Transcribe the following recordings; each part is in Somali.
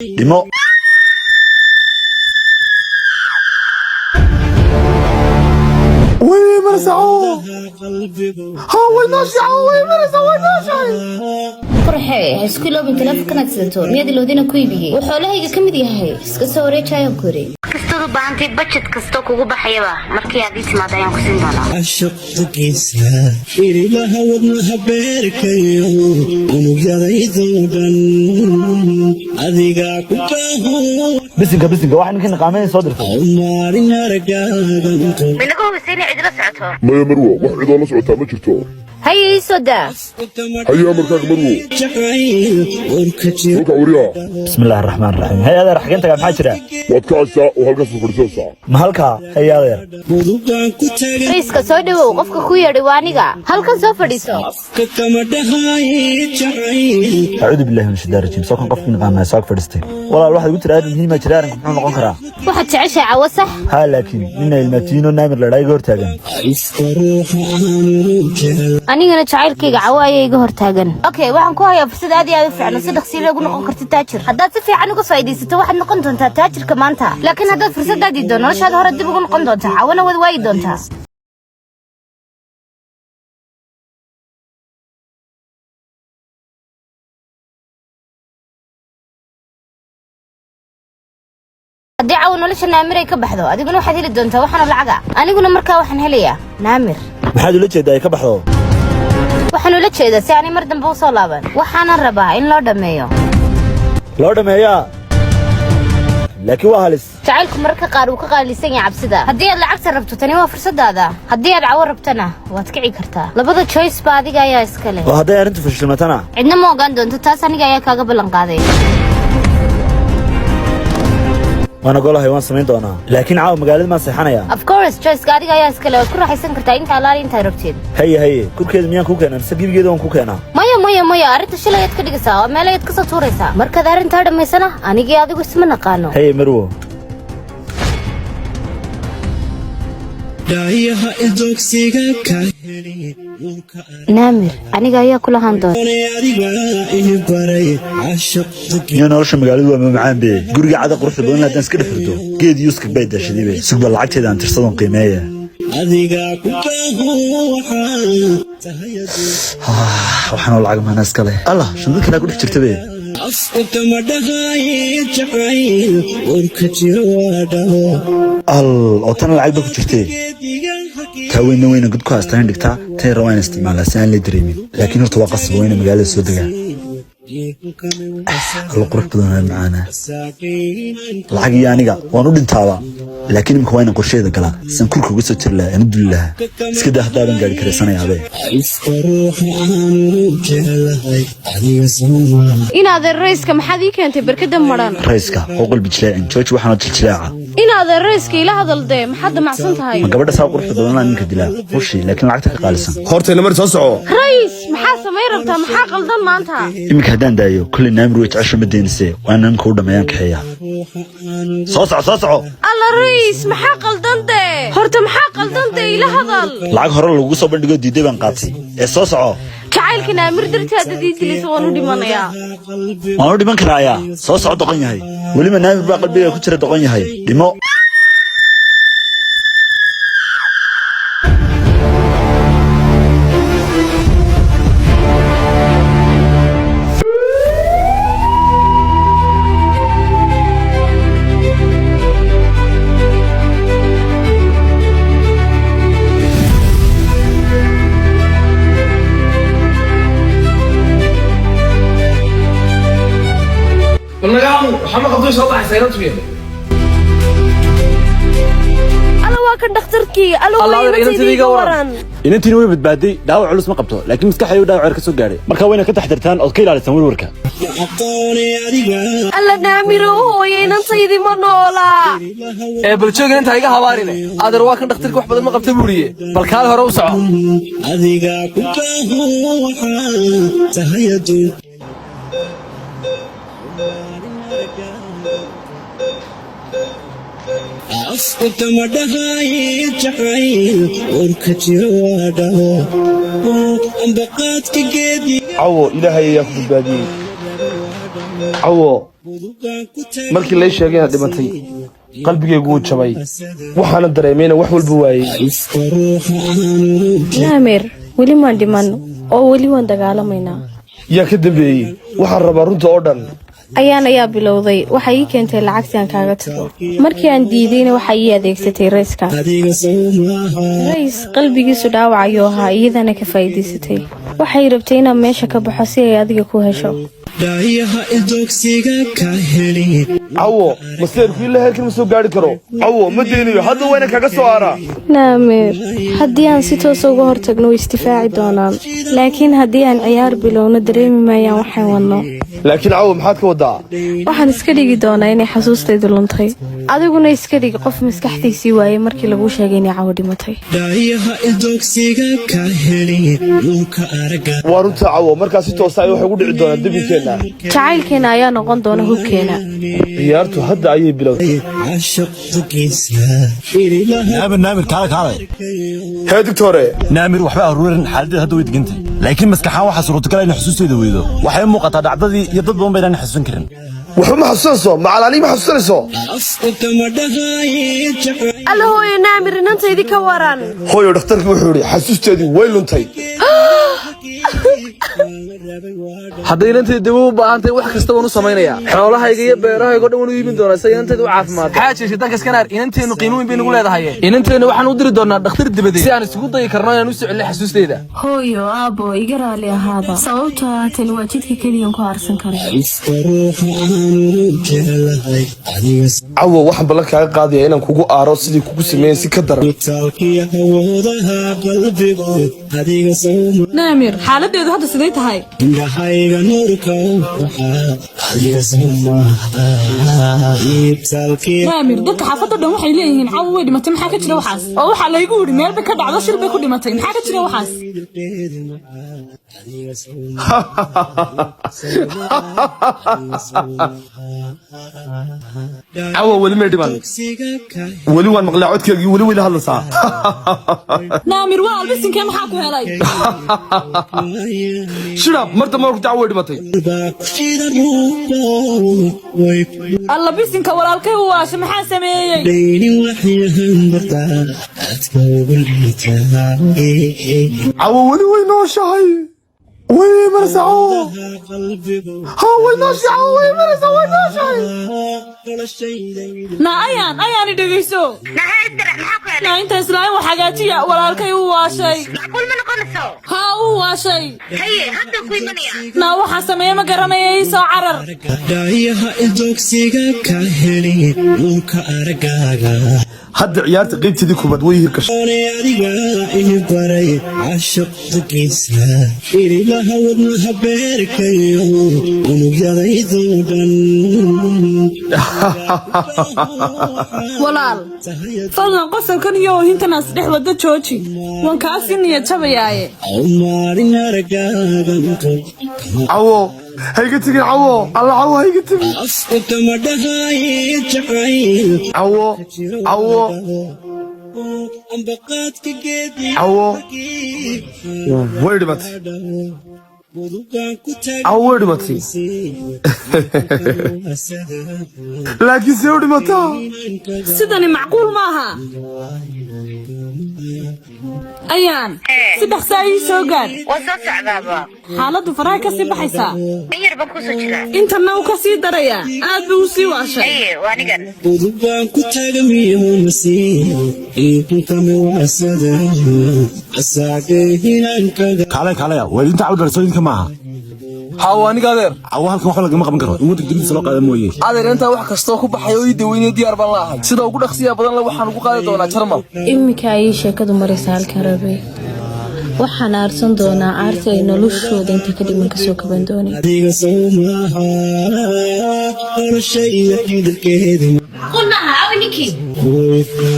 دماء وين مرسعوه هو ناشعه وين مرسعوه ناشعه قرحي اسكولو بنت لافكناد سدتو مياد لودينا كويبيي وخولahayga kamid yahay iska soo wareejayo kuri kastoo baantay budget kasto kugu baxayaba markii aad ismaad ayaan ku siin doonaa ashaqtiisa ilaha wadnaha beerkayo unugyadaydan adiga ku baaho بسنجة واحد ممكن نقامين صدر maarin aragaagan minaga hubisayna cidla socoto ما يا مروة واحد والله سعوتها ما جرتو هيا soda هيا مركاك مروة jacayl warka jiro روكا وريها بسم الله الرحمن الرحيم هيا هذا رح قنتك بحاجة جرا واتكاسا وهالقصة فرسوسا ما هلكا هيا هذا mudugan ku tagay raiska soo dhawow qofka ku yeedhay waa aniga halkan soo fadhiiso ka kama dhahay jacayl أعوذ بالله من الشيطان الرجيم سوق نقف من قام ساق فرستين والله الواحد قلت له هي ما جرا نكون نقون كرا waxaad jeceshahay cawo sax ها لكن من المتين والنامر لا يقدر تاجن iska ruuxa aanu jecel anigana jacaylkayga cawo ayay iga hortaagan okay waxaan ku hayaa fursad aad iyo aad u fiican si dhaqsi leh ugu noqon kartid taajir haddaad si fiican uga faa'iidaysato waxaad noqon doontaa taajirka maanta laakiin haddaad fursadaadii doono noloshaada hore dib ugu noqon doontaa cawana wad waayi doontaa haddii cawo nolosha naamiray ka baxdo adiguna waxaad heli doontaa waxaana lacaga aniguna markaa waxaan helayaa naamir maxaad ula jeedaa ay ka baxdo waxaan ula jeedaa si aanay mar dambe u soo laaban waxaanan rabaa in loo dhammeeyo loo dhameeyaa laakiin waa halis jacaylku mararka qaar uu ka qaalisan yahay cabsida haddii aad lacagta rabto tani waa fursadaada haddii aad cawo rabtana waad kici kartaa labada choice ba adiga ayaa iska leh oo hadday arrintu fashilmatana cidna ma ogaan doonto taas aniga ayaa kaaga ballan qaaday waana golahay waan samayn doonaa laakiin caawa magaalada maan seexanaya of course choiceka adiga ayaa iska leh waad ku raaxaysan kartaa inta alaali intaad rabtid haye kurkeeda miyaan kuu keenaa mise gebigeeda waan kuu keenaa maya arrinta shilay aad ka dhigaysaa oo meel ayaad ka soo tuuraysaa markaad arrintaa dhammaysana anigii adigu isma naqaano haye marwo dhaayaha idogsiga ka heli nurka naamir aniga ayaa kula haan doona adiga ii baray ashaq iyo nolosha magaaladu waa mamacaan be guriga cada quruxda badan haddaan iska dhexfurto geed yuuska bay daashadiibe sugba lacagteeda aan tirsadoon qiimeeya adiga ku baaho waxaanoo lacag maana iska leh allah shandad kalaa ku dhex jirta be afka kama dhahay jacayl warka jiro waa dhaho al oo tana lacag ba ku jirtee taa weyna god ku haastaan dhigtaa tay rawaan isticmaalaa si aan la dareemin laakiin horta waa qasab weyna magaalada soo degaa allo qurux badan macaana lacag iyo aniga waan u dhintaaba laakiin imika waa inaan qorsheeda galaa san kurka uga soo jiri lahaa aan u duli lahaa iska daa haddaaban gaari karaysanayaabee iska ruuxa aanu jecelahay adiga sama inaad rayska maxaad ii keentay barkada maran rayska oo qalbi jileecin jooji waxaanoo jiljileeca inaad rayska ila hadalde maxaad damacsan tahay ma gabadha saa quruxda badanaa ninka dilaa hushii laakiin lacagta ka qaalisan hortayna mar soo soco rays maxaa samayn rabtaa maxaa qaldan maanta iminka haddaan daayo kulley naamir wey jecesho ma deenise waa ninka u dhammeeyaan kaxeeya soo soco alla rays maxaa qaldan de horta maxaa qaldan de ila hadal lacag hore lagugu soo bandhigo diiday baan qaatay ee soo soco jacaylka naamir darteed adii dilaysa waan u dhimanayaa waan u dhiman karaayaa soo soco doqon yahay weliba naamir baa qalbiga ku jira doqon yahay dhimo محمد قبضي صوت حسينات فيها alla waa kan dhakhtarkii alowaymataydiiga waran inantiina way badbaaday dhaawac culus ma qabto laakiin maskaxayu dhaawac ka soo gaaray marka wayna ka taxdirtaan oo ka ilaalisan warwarka alla naamiro hooyo inantaydii ma noolaa baljoog inta iga habaarine adeer waa kan dhakhtarka wax badan ma qabta buuriye bal kaal hore u soco adiga ku baaho waxaa tahay adduun afka kama dhahay jacayl warka jiro waa dhaho ambaqaadka geedi cawo ilaahay ayaa ku badbaadiyey cawo markii la sheegay inaad dhimatay qalbigaygu wuu jabay waxaana dareemayna wax walba waayay naamir weli maan dhiman oo weli waan dagaalamaynaa yaa ka dambeeyey waxaan rabaa runta oo dhan ayaa bilowday waxa ii keentay lacagti aan kaaga tago markii aan diidayna waxa ii adeegsatay rayska rays qalbigiisu dhaawacayo ahaa iyadana ka faa'iidaysatay waxay rabtay inaan meesha ka baxo si ay adiga ku hesho daayaha idogsiga ka heli cawo maseerku ilaa heerkan ma soo gaari karo cawo ma deynayo hadda wayna kaga soo aaraa naamir haddii aan si toos uga hortagno way isdifaaci doonaan laakiin haddii aan ciyaar bilowno dareemi maayaan waxaan wadno laakiin cawo maxaad ka wadaa waxaan iska dhigi doonaa inay xasuustaydu luntay adiguna iska dhigi qof maskaxdiisii waayey markii lagu sheegay inay cawo dhimatay daayaha idogsiga ka heli dhulka araga waa runta cawo markaas si toos ah waxay ugu dhici doonaa debinkeena jacaylkeena ayaa noqon doona hubkeena ciyaartu hadda ayay bilowday نامر كاله hee doctore نامر waxba aruurin xaaladda hadda way digantay laakiin maskaxan waxa suurtagal in xusuusteeda weydo waxay muuqataa dhacdadii iyo dad badan bayna xasuusan karin waxba ma xasuusanayso macalani ma xasuusanayso alla hooyo naamir inantaydii ka waran hooyo dhakhtarkii wuxuu yidhi xasuusteedii way luntay hadday inanteed dib u baahantahay wax kasta waan u samaynayaa xoolahayga iyo beerahayga dhan waan u iibin doonaa si inanteed u caafimaad xaaji shidanka iskanaar inanteenu qiimo weyn bay nagu leedahay inanteenu waxaan u diri doonaa dhakhtar dibadeed si aan isugu dayi karno inaan u soo celino xasuusteeda hooyo aabo iga raali ahaada sababtoo ah tan waa jidka keliyan ku harsan kara cawo waxaan ballan kaaga qaadaya inaan kugu aaro sidii kugu sameeyay si ka daran naamir xaaladeedu hadda sidee tahay naamir dadka xaafadda dhan waxay leeyihiin cawo way dhimatay maxaa ka jira waxaas oo waxaa laygu yidhi meelba ka dhacdo shir bay ku dhimatay maxaa ka jira waxaas cawo weli may dhiman weli waan maqlaa codkeegii weli weyla hadlaysaa naamir waa albisinkee maxaa ku helay shiraab mar dambe ku cawo way dhimatay alla bisinka walaalkay u waasha maxaa sameeyey cawo weli way nooshahay way marsaco ha way nooshahay way marsaco way nooshahay na ayaan dhegeyso na inta islaam wax hagaajiya walaalkay u waashay ha u waashay na waxa sameeyay ma garanayay soo carar daayaha idogsiga ka heli dhulka aragaaga hadda ciyaarta qaybteedii kubaad way hirgashay adiga ii baray cashiqdigiisa irilaha wadnaha beerkayo unugyadaydoo dhan walaal fadlan qosolkan iyo oohintanaas dhex wada jooji waan kaa si niyad jabayaaye maalin aragaaga cawo hayga tegin cawo alla cawo hayga tegin afkama dhahay jacayl cawo cawo ambaqaadka geedi cawo way dhimatay cawo way dhimatay laakiin see u dhimataa sidani macquul maaha ayaan si dhaqsaa ii soo gaadh waa soo socdaaba xaaladdu faraha ka sii baxaysaa in yar baan kusoo jiraa intana uu ka sii darayaa aad buu u sii waashay waa anigan udubaan ku taagamiyoonasiiyo iibunkami waasada asaagehinankaga كاله وينت عود رسولينك maaha hawo aniga adeer cawo halkan wax laga qaban karo in wadada dibadda loo qaado mooyee adeer inta wax kasta ku baxay oo ii daweynay diyaar baan laahay sida ugu dhaqsiya badan la waxaan ugu qaadi doonaa jarmal imika ay sheekadu maraysaa halkan rabay waxaan aarsan doonaa aarta ay noloshooda inta ka dhiman kasoo kaban doonay adiga soomaha nolosha iyo xidilkeeda qulnaha awnikii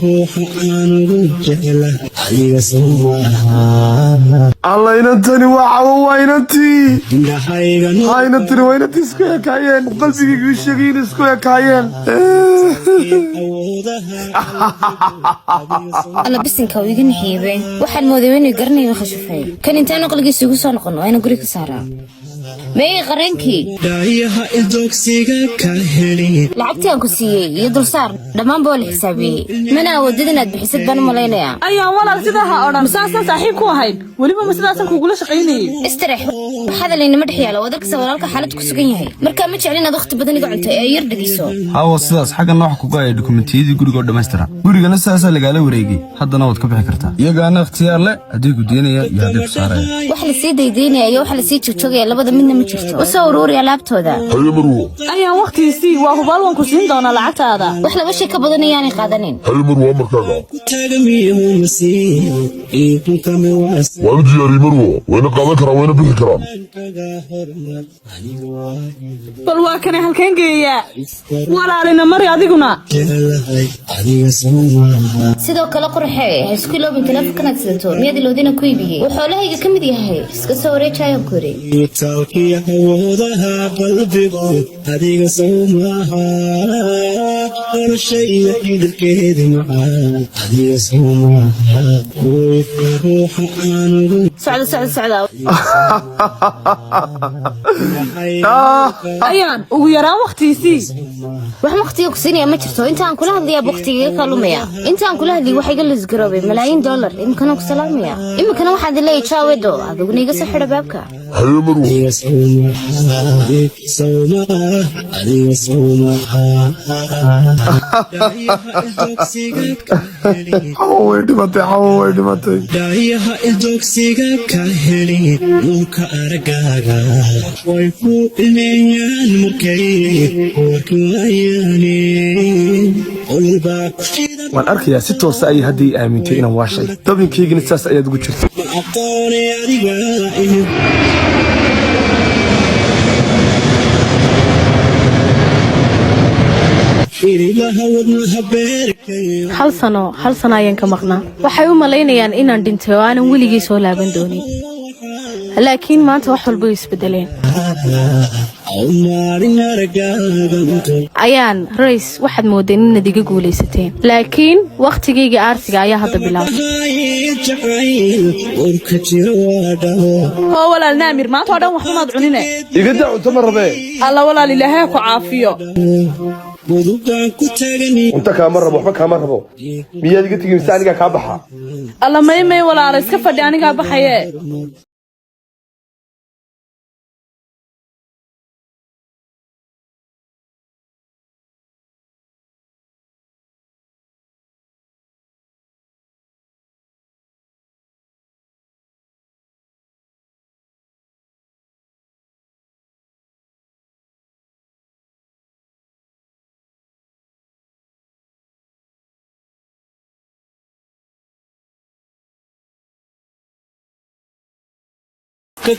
ruuxa aanugu jecla adiga soomaha alla inantani waa cawo waa inantii indhahayga ha inantani waa inantii isku ekaayeen qalbigaygu ii sheegay in isku ekaayeen alla bisinka uu iga naxiibay waxaan mooday inuu garanayo khashafay kan intaan aqligiisa ugu soo noqon waa inuu guri ka saaraa مي قرنكي دايها إدوكسيغا كهلي لعبتي أنكو سيي يدل صار دمان بول حسابي منا وددنا بحساب بان ملينا أيا والله سيدها أنا مساسا صاحبكو هاين ولما مساسا كوغلا شقيني استريح هذا اللي نمدح يالا ودك سوالك حالتك سكن yahay marka ma jeclina waqti badan iga cuntay ay yar dhagiso hawo sidaas xaga noox ku gaay dokumentiyada guriga dhameystiran gurigana saasa lagaala wareegay haddana wad ka bixi kartaa iyagaana ikhtiyaar leh hadii gudeenaya iyo hadii saaraya wax la sii daydeynaya iyo wax la sii joogay labada midna ma jirto soo ururiya laabtooda haye marwo ayaa waqtiisi waa hubaal waan ku siin doonaa lacagtaada wax laba shay ka badan ayaan qaadanin haye marwo markaaga tagamiyo masiir iyo kama waas waan diyaari marwo wayna qaadan karaa wayna bixi karaan bal waa kana halkeen geeyaa walaalina mari adiguna sidoo kale qurxay isku loobin telefoonka sidoo miyad loodina ku iibiyay waxoolahayga kamid yahay iska soo wareejayo kore talkiya wadaha qalbigo adiga soomaha qorshayga idilkeedi macaan adiga soomaha ruuxa aanu socda ayaan ugu yaraan waqtiisii wax waqtiga ku siinaya ma jirto intaan kula hadlaya waqtiga ka lumaya intaan kula hadlay waxa iga lis garoobay malaayiin dollar imkana ku salaamaya imkana waxaad leeyahay jaawedo adiguna iga soo xidha baabka haye marwo way dhimatay daayaha idogsiga ka heli nunka aragaaga way ku ilmeeyaan markay warkuwayaane qolbaa ku shidan waan arkayaa si toos ah ay hadii aamintay inaan waashay dabinkaygina saas ayaad ugu jirtay ma aqoone adiga hal sano ayaan ka maqnaa waxay u malaynayaan inaan dhintay oo aanan weligii soo laaban doonin laakiin maanta wax walba way isbedeleen ayaan rays waxaad moodeen inaad iga guulaysateen laakiin waqtigayga aarsiga ayaa hadda bilaabay oo walaal naamir maanta oo dhan waxba maad cunine iga daa cunto ma rabee alla walaal ilaahay ku caafiyo cunto kaama rabo waxba kaama rabo miyaad iga tegi mise anigaa kaa baxa alla may walaal iska fadhi anigaa baxaye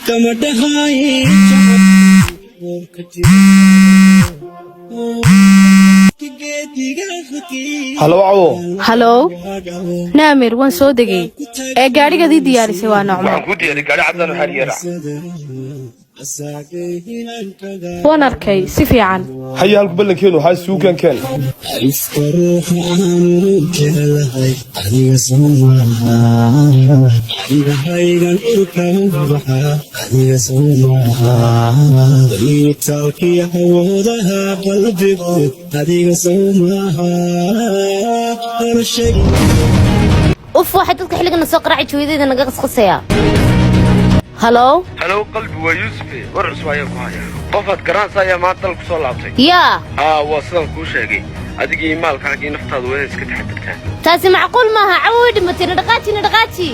kama dhahay halo naamir waan soo degay ee gaadhigadii diyaarisay waa nocmo waan arkay si fiican haye halku ballankeenu waxaa suugaan keen uf waxaad dadka xilligana soo qaraaci jooyadayda naga qasqasaya هلو قلبي ويوسفي ورعس وياك وهاي قفت قرانسا يا ما دلك سو لابتay يا وصلن كو sheegay adigii maalkaagii naftaadu way iska taxadirtaan taasi macquul maaha caawid matina dhaqaati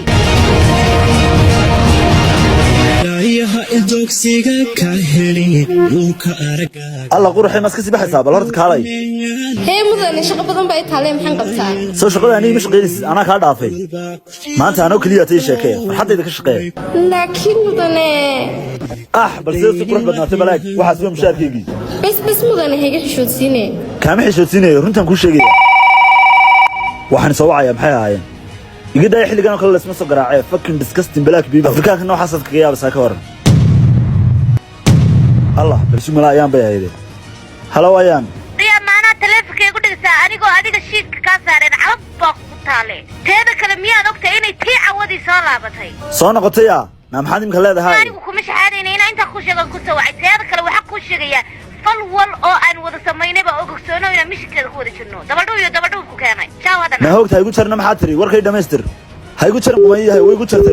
daayaha idogsiga ka heli nunka aragaaga alla qurxay maska sibaxaysa bal horta kaalay hee mudane shaqo badan bay taalee maxaan qabtaa soo shaqada ani mashaqeynaysid anaa kaa dhaafay maanta anoo kaliya tay sheekay farxadayda ka shaqeey laakiin mudane bal si qurux badnaatay balaag waxa soo mushaarkeygii bas mudane heega xishoodsiine kaama xishoodsiinay runtan ku sheegay waxaan soo wacaya maxay ahaayeen iga day xilligan kale isma soo garaacay fucking disgusting black people afrikaanka nooca xasadka ka yaabsa ka waran allah balsi mala ayaan bay hayde halo ayaan diya maana telefoonka igu dhigtaa anigoo adiga shiidka ka saareen cabba ku taale teeda kale miyaad ogtay inay tii cawadi soo laabatay soo noqotay maxaad imka leedahay anigu kuma shahaadayna inta ku sheegan ku soo wacay teeda kale waxa ku sheegaya falwal oo aan wada sameynay ba ogsoonay inaan mishkeeda ku wada jirno dabadhu ku keenay ma hoogta igu jarna maxaa tiri warkay dhameystir ha igu jaran way igu jartay